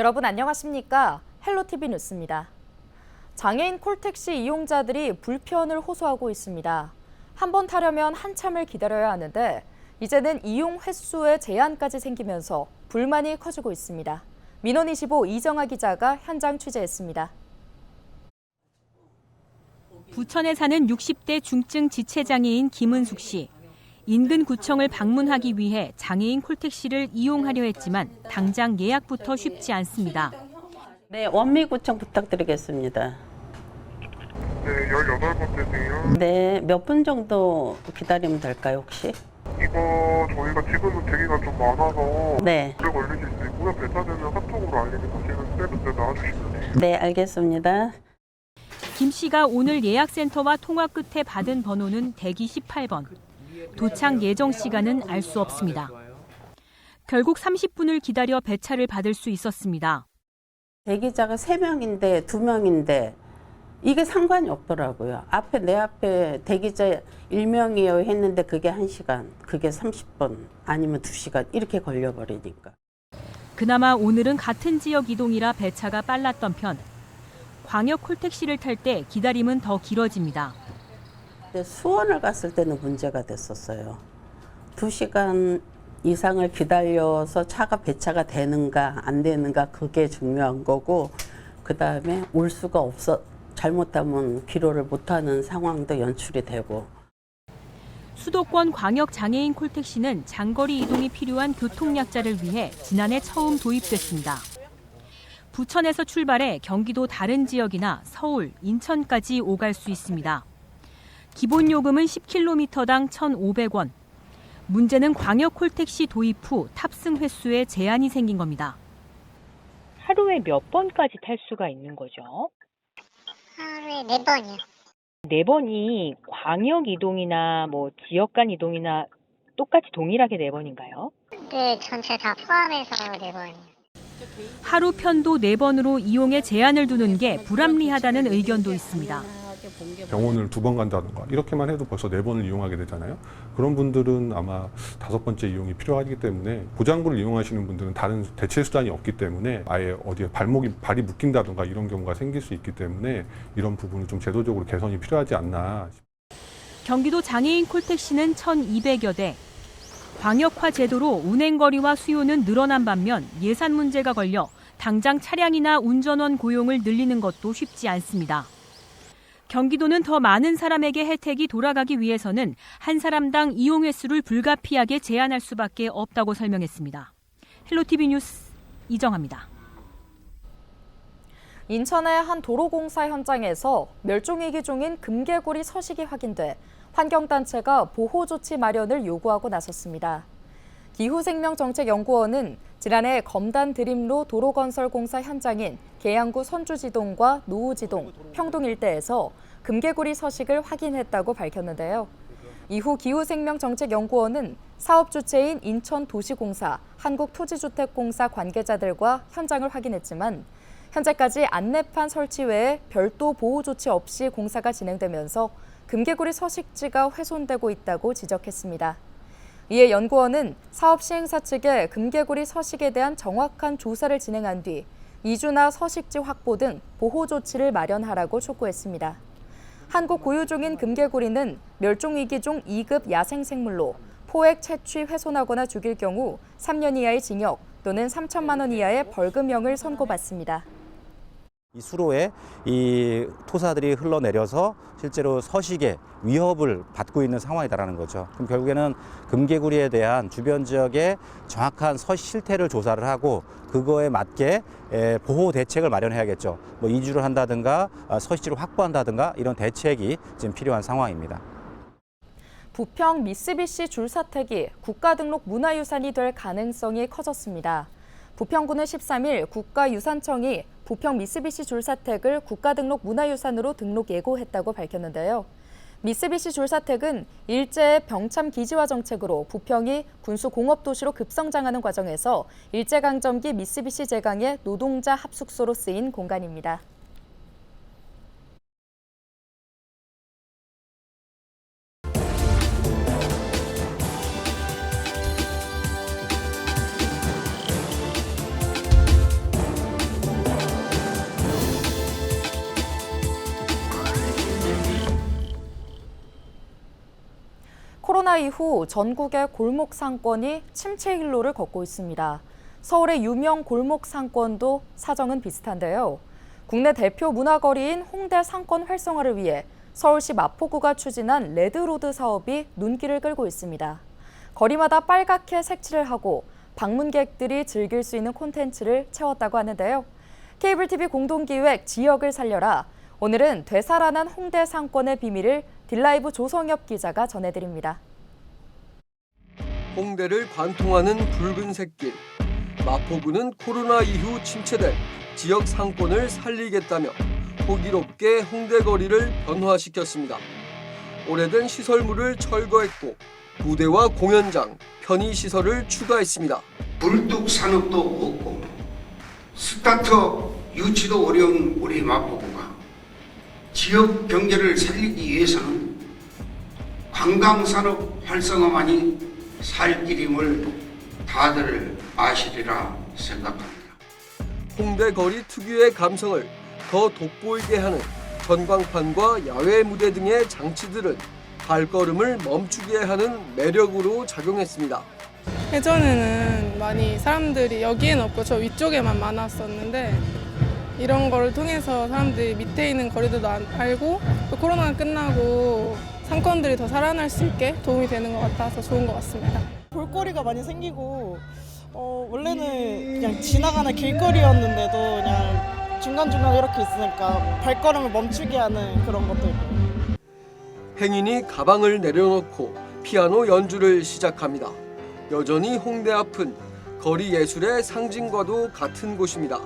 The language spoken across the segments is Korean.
여러분 안녕하십니까? 헬로티비 뉴스입니다. 장애인 콜택시 이용자들이 불편을 호소하고 있습니다. 한 번 타려면 한참을 기다려야 하는데 이제는 이용 횟수에 제한까지 생기면서 불만이 커지고 있습니다. 민원25 이정아 기자가 현장 취재했습니다. 부천에 사는 60대 중증 지체장애인 김은숙 씨. 인근 구청을 방문하기 위해 장애인 콜택시를 이용하려 했지만 당장 예약부터 쉽지 않습니다. 네, 원미구청 부탁드리겠습니다. 네, 18번째세요. 네, 몇 분 정도 기다리면 될까요, 혹시? 이거 저희가 지금은 대기가 좀 많아서 네. 오래 걸리실 수 있고요. 배차되면 카톡으로 알림드리는데 그때 나와주시면 돼요. 네, 알겠습니다. 김 씨가 오늘 예약센터와 통화 끝에 받은 번호는 대기 18번. 도착 예정 시간은 알 수 없습니다. 결국 30분을 기다려 배차를 받을 수 있었습니다. 대기자가 3명인데 2명인데 이게 상관이 없더라고요. 내 앞에 대기자 1명이요 했는데 그게 1시간, 그게 30분 아니면 2시간 이렇게 걸려버리니까. 그나마 오늘은 같은 지역 이동이라 배차가 빨랐던 편. 광역 콜택시를 탈 때 기다림은 더 길어집니다. 근데 수원을 갔을 때는 문제가 됐었어요. 2시간 이상을 기다려서 배차가 되는가 안 되는가 그게 중요한 거고, 그다음에 올 수가 잘못하면 귀로를 못하는 상황도 연출이 되고. 수도권 광역 장애인 콜택시는 장거리 이동이 필요한 교통약자를 위해 지난해 처음 도입됐습니다. 부천에서 출발해 경기도 다른 지역이나 서울, 인천까지 오갈 수 있습니다. 기본 요금은 10km당 1,500원. 문제는 광역 콜택시 도입 후 탑승 횟수에 제한이 생긴 겁니다. 하루에 몇 번까지 탈 수가 있는 거죠? 하루에 4번이요. 4번이 광역 이동이나 지역 간 이동이나 똑같이 동일하게 4번인가요? 네, 전체 다 포함해서 4번이요. 하루 편도 4번으로 이용에 제한을 두는 게 불합리하다는 의견도 있습니다. 병원을 2번 간다든가 이렇게만 해도 벌써 4번을 이용하게 되잖아요. 그런 분들은 아마 5번째 이용이 필요하기 때문에 보장구를 이용하시는 분들은 다른 대체 수단이 없기 때문에 아예 어디에 발이 묶인다든가 이런 경우가 생길 수 있기 때문에 이런 부분을 좀 제도적으로 개선이 필요하지 않나. 경기도 장애인 콜택시는 1,200여 대. 광역화 제도로 운행거리와 수요는 늘어난 반면 예산 문제가 걸려 당장 차량이나 운전원 고용을 늘리는 것도 쉽지 않습니다. 경기도는 더 많은 사람에게 혜택이 돌아가기 위해서는 한 사람당 이용 횟수를 불가피하게 제한할 수밖에 없다고 설명했습니다. 헬로티비 뉴스 이정아입니다. 인천의 한 도로공사 현장에서 멸종위기 중인 금개구리 서식이 확인돼 환경단체가 보호조치 마련을 요구하고 나섰습니다. 기후생명정책연구원은 지난해 검단 드림로 도로건설공사 현장인 계양구 선주지동과 노우지동, 평동 일대에서 금개구리 서식을 확인했다고 밝혔는데요. 이후 기후생명정책연구원은 사업 주체인 인천도시공사, 한국토지주택공사 관계자들과 현장을 확인했지만 현재까지 안내판 설치 외에 별도 보호 조치 없이 공사가 진행되면서 금개구리 서식지가 훼손되고 있다고 지적했습니다. 이에 연구원은 사업 시행사 측에 금개구리 서식에 대한 정확한 조사를 진행한 뒤 이주나 서식지 확보 등 보호 조치를 마련하라고 촉구했습니다. 한국 고유 종인 금개구리는 멸종위기종 2급 야생생물로 포획, 채취, 훼손하거나 죽일 경우 3년 이하의 징역 또는 3천만 원 이하의 벌금형을 선고받습니다. 이 수로에 이 토사들이 흘러내려서 실제로 서식에 위협을 받고 있는 상황이다라는 거죠. 그럼 결국에는 금개구리에 대한 주변 지역의 정확한 서식 실태를 조사를 하고 그거에 맞게 보호 대책을 마련해야겠죠. 이주를 한다든가 서식지를 확보한다든가 이런 대책이 지금 필요한 상황입니다. 부평 미쓰비시 줄사택이 국가등록 문화유산이 될 가능성이 커졌습니다. 부평구는 13일 국가유산청이 부평 미쓰비시 줄사택을 국가등록 문화유산으로 등록 예고했다고 밝혔는데요. 미쓰비시 줄사택은 일제의 병참 기지화 정책으로 부평이 군수공업도시로 급성장하는 과정에서 일제강점기 미쓰비시 제강의 노동자 합숙소로 쓰인 공간입니다. 코로나 이후 전국의 골목 상권이 침체 일로를 걷고 있습니다. 서울의 유명 골목 상권도 사정은 비슷한데요. 국내 대표 문화거리인 홍대 상권 활성화를 위해 서울시 마포구가 추진한 레드로드 사업이 눈길을 끌고 있습니다. 거리마다 빨갛게 색칠을 하고 방문객들이 즐길 수 있는 콘텐츠를 채웠다고 하는데요. 케이블 TV 공동기획 지역을 살려라. 오늘은 되살아난 홍대 상권의 비밀을 딜라이브 조성엽 기자가 전해드립니다. 홍대를 관통하는 붉은색 길. 마포구는 코로나 이후 침체된 지역 상권을 살리겠다며 호기롭게 홍대 거리를 변화시켰습니다. 오래된 시설물을 철거했고 무대와 공연장, 편의시설을 추가했습니다. 굴뚝 산업도 없고 스타트업 유치도 어려운 우리 마포구가 지역 경제를 살리기 위해서는 관광산업 활성화만이 살 길임을 다들 아시리라 생각합니다. 홍대 거리 특유의 감성을 더 돋보이게 하는 전광판과 야외 무대 등의 장치들은 발걸음을 멈추게 하는 매력으로 작용했습니다. 예전에는 많이 사람들이 여기에는 없고 저 위쪽에만 많았었는데 이런 거를 통해서 사람들이 밑에 있는 거리들도 알고 또 코로나가 끝나고 상권들이 더 살아날 수 있게 도움이 되는 것 같아서 좋은 것 같습니다. 볼거리가 많이 생기고 원래는 그냥 지나가는 길거리였는데도 그냥 중간중간 이렇게 있으니까 발걸음을 멈추게 하는 그런 것도 있고. 행인이 가방을 내려놓고 피아노 연주를 시작합니다. 여전히 홍대 앞은 거리 예술의 상징과도 같은 곳입니다.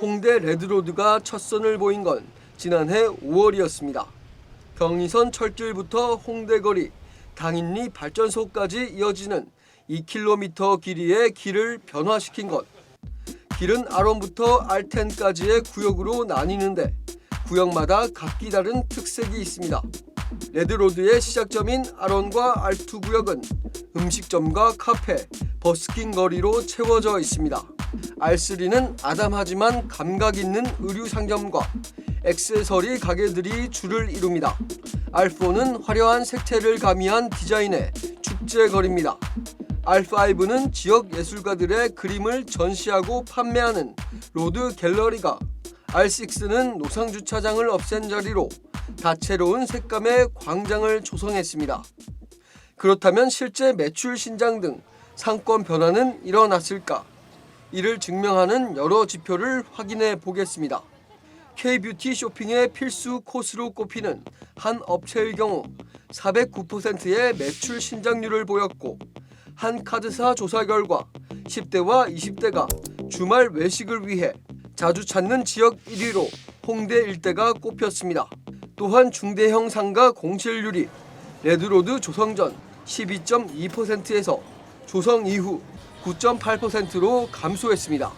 홍대 레드로드가 첫 선을 보인 건 지난해 5월이었습니다. 경의선 철길부터 홍대거리, 당인리 발전소까지 이어지는 2km 길이의 길을 변화시킨 것. 길은 아론부터 알텐까지의 구역으로 나뉘는데 구역마다 각기 다른 특색이 있습니다. 레드로드의 시작점인 아론과 알투 구역은 음식점과 카페, 버스킹 거리로 채워져 있습니다. R3는 아담하지만 감각 있는 의류 상점과 액세서리 가게들이 줄을 이룹니다. R4는 화려한 색채를 가미한 디자인의 축제 거리입니다. R5는 지역 예술가들의 그림을 전시하고 판매하는 로드 갤러리가, R6는 노상 주차장을 없앤 자리로 다채로운 색감의 광장을 조성했습니다. 그렇다면 실제 매출 신장 등 상권 변화는 일어났을까? 이를 증명하는 여러 지표를 확인해 보겠습니다. K-뷰티 쇼핑의 필수 코스로 꼽히는 한 업체의 경우 409%의 매출 신장률을 보였고, 한 카드사 조사 결과 10대와 20대가 주말 외식을 위해 자주 찾는 지역 1위로 홍대 일대가 꼽혔습니다. 또한 중대형 상가 공실률이 레드로드 조성 전 12.2%에서 조성 이후 9.8%로 감소했습니다.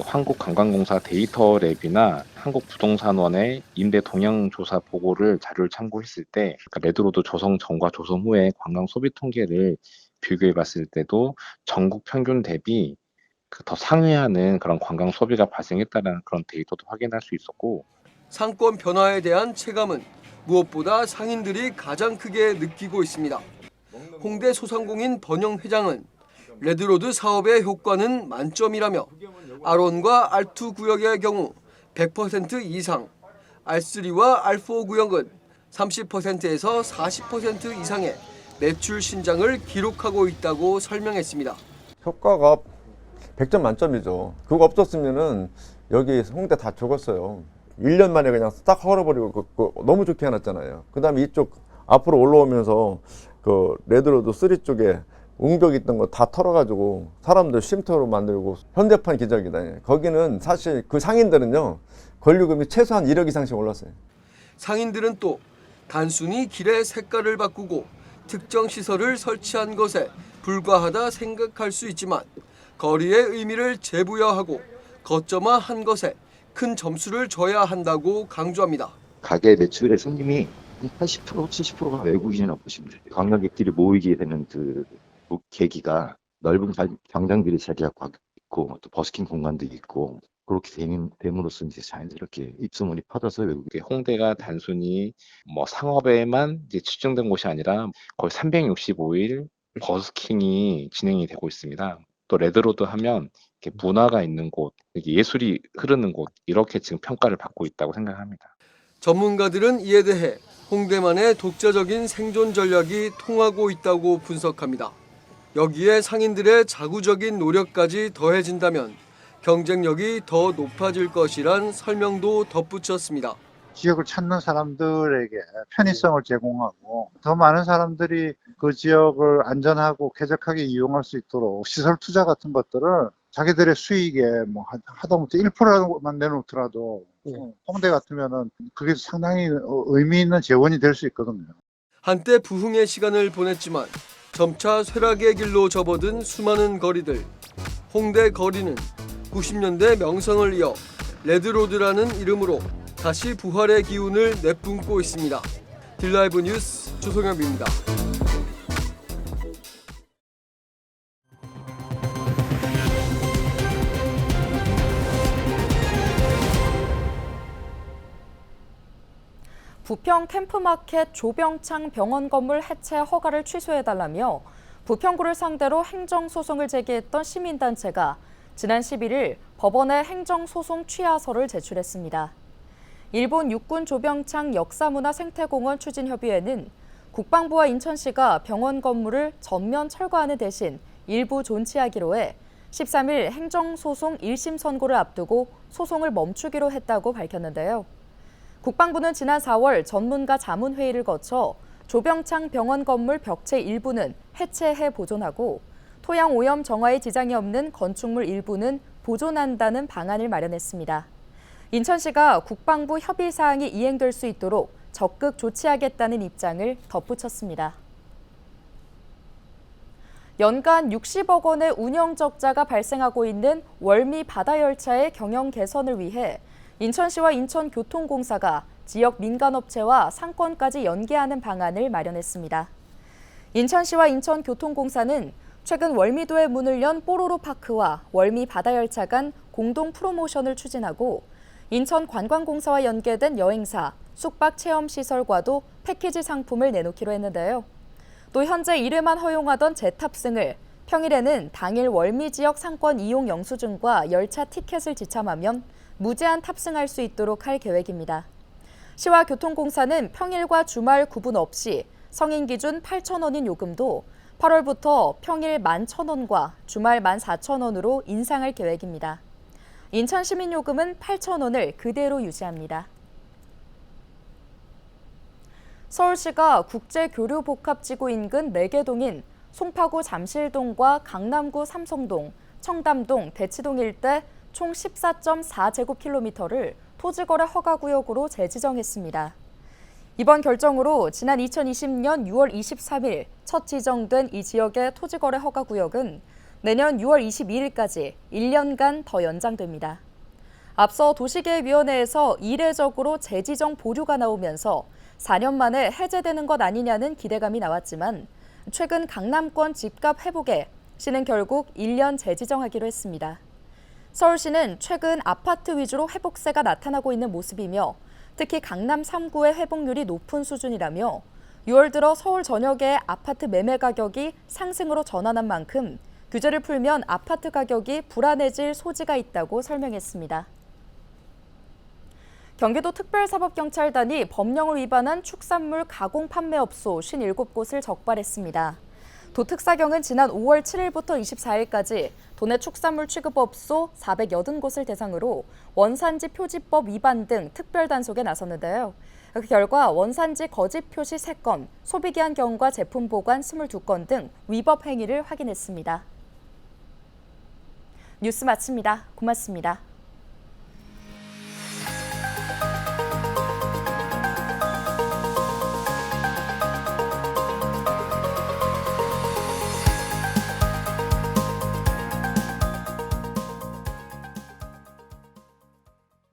한국관광공사 데이터랩이나 한국부동산원의 임대 동향 조사 보고를 자료를 참고했을 때 레드로드 조성 전과 조성 후의 관광 소비 통계를 비교해 봤을 때도 전국 평균 대비 더 상회하는 그런 관광 소비가 발생했다는 그런 데이터도 확인할 수 있었고, 상권 변화에 대한 체감은 무엇보다 상인들이 가장 크게 느끼고 있습니다. 홍대 소상공인 번영 회장은 레드로드 사업의 효과는 만점이라며 아론과 R2 구역의 경우 100% 이상, R3와 R4 구역은 30%에서 40% 이상의 매출 신장을 기록하고 있다고 설명했습니다. 효과가 100점 만점이죠. 그거 없었으면은 여기 홍대 다 죽었어요. 1년 만에 그냥 싹 헐어버리고 너무 좋게 해놨잖아요. 그 다음에 이쪽 앞으로 올라오면서 그 레드로드 3 쪽에 웅벽 있던 거 다 털어가지고 사람들 쉼터로 만들고 현대판 기적이다. 거기는 사실 그 상인들은요, 권리금이 최소한 1억 이상씩 올랐어요. 상인들은 또 단순히 길의 색깔을 바꾸고 특정 시설을 설치한 것에 불과하다 생각할 수 있지만 거리의 의미를 재부여하고 거점화한 것에 큰 점수를 줘야 한다고 강조합니다. 가게 매출의 손님이 80%, 70%가 외국인이라고 보시면 돼요. 관광객들이 모이게 되는 그 계기가 넓은 광장들이 자리하고 있고, 또 버스킹 공간도 있고, 그렇게 됨으로써 이제 자연스럽게 입소문이 퍼져서 외국에 홍대가 단순히 뭐 상업에만 이제 집중된 곳이 아니라 거의 365일 버스킹이 진행이 되고 있습니다. 또 레드로드 하면 이렇게 문화가 있는 곳, 이렇게 예술이 흐르는 곳, 이렇게 지금 평가를 받고 있다고 생각합니다. 전문가들은 이에 대해 홍대만의 독자적인 생존 전략이 통하고 있다고 분석합니다. 여기에 상인들의 자구적인 노력까지 더해진다면 경쟁력이 더 높아질 것이란 설명도 덧붙였습니다. 지역을 찾는 사람들에게 편의성을 제공하고 더 많은 사람들이 그 지역을 안전하고 쾌적하게 이용할 수 있도록 시설 투자 같은 것들을 자기들의 수익에 뭐 하다못해 1%만 내놓더라도 홍대 같으면은 그게 상당히 의미 있는 재원이 될 수 있거든요. 한때 부흥의 시간을 보냈지만 점차 쇠락의 길로 접어든 수많은 거리들. 홍대 거리는 90년대 명성을 이어 레드로드라는 이름으로 다시 부활의 기운을 내뿜고 있습니다. 딜라이브 뉴스 조성엽입니다. 부평 캠프마켓 조병창 병원 건물 해체 허가를 취소해달라며 부평구를 상대로 행정소송을 제기했던 시민단체가 지난 11일 법원에 행정소송 취하서를 제출했습니다. 일본 육군 조병창 역사문화생태공원 추진협의회는 국방부와 인천시가 병원 건물을 전면 철거하는 대신 일부 존치하기로 해 13일 행정소송 1심 선고를 앞두고 소송을 멈추기로 했다고 밝혔는데요. 국방부는 지난 4월 전문가 자문회의를 거쳐 조병창 병원 건물 벽체 일부는 해체해 보존하고 토양 오염 정화에 지장이 없는 건축물 일부는 보존한다는 방안을 마련했습니다. 인천시가 국방부 협의 사항이 이행될 수 있도록 적극 조치하겠다는 입장을 덧붙였습니다. 연간 60억 원의 운영 적자가 발생하고 있는 월미 바다열차의 경영 개선을 위해 인천시와 인천교통공사가 지역 민간업체와 상권까지 연계하는 방안을 마련했습니다. 인천시와 인천교통공사는 최근 월미도에 문을 연 뽀로로파크와 월미 바다열차 간 공동 프로모션을 추진하고 인천관광공사와 연계된 여행사, 숙박체험시설과도 패키지 상품을 내놓기로 했는데요. 또 현재 1회만 허용하던 재탑승을 평일에는 당일 월미 지역 상권 이용 영수증과 열차 티켓을 지참하면 무제한 탑승할 수 있도록 할 계획입니다. 시와 교통공사는 평일과 주말 구분 없이 성인 기준 8,000원인 요금도 8월부터 평일 11,000원과 주말 14,000원으로 인상할 계획입니다. 인천시민요금은 8,000원을 그대로 유지합니다. 서울시가 국제교류복합지구 인근 4개 동인 송파구 잠실동과 강남구 삼성동, 청담동, 대치동 일대 총 14.4제곱킬로미터를 토지거래 허가구역으로 재지정했습니다. 이번 결정으로 지난 2020년 6월 23일 첫 지정된 이 지역의 토지거래 허가구역은 내년 6월 22일까지 1년간 더 연장됩니다. 앞서 도시계획위원회에서 이례적으로 재지정 보류가 나오면서 4년 만에 해제되는 것 아니냐는 기대감이 나왔지만 최근 강남권 집값 회복에 시는 결국 1년 재지정하기로 했습니다. 서울시는 최근 아파트 위주로 회복세가 나타나고 있는 모습이며 특히 강남 3구의 회복률이 높은 수준이라며 6월 들어 서울 전역의 아파트 매매 가격이 상승으로 전환한 만큼 규제를 풀면 아파트 가격이 불안해질 소지가 있다고 설명했습니다. 경기도 특별사법경찰단이 법령을 위반한 축산물 가공 판매업소 57곳을 적발했습니다. 도특사경은 지난 5월 7일부터 24일까지 도내 축산물 취급업소 480곳을 대상으로 원산지 표지법 위반 등 특별단속에 나섰는데요. 그 결과 원산지 거짓 표시 3건, 소비기한 경과 제품 보관 22건 등 위법 행위를 확인했습니다. 뉴스 마칩니다. 고맙습니다.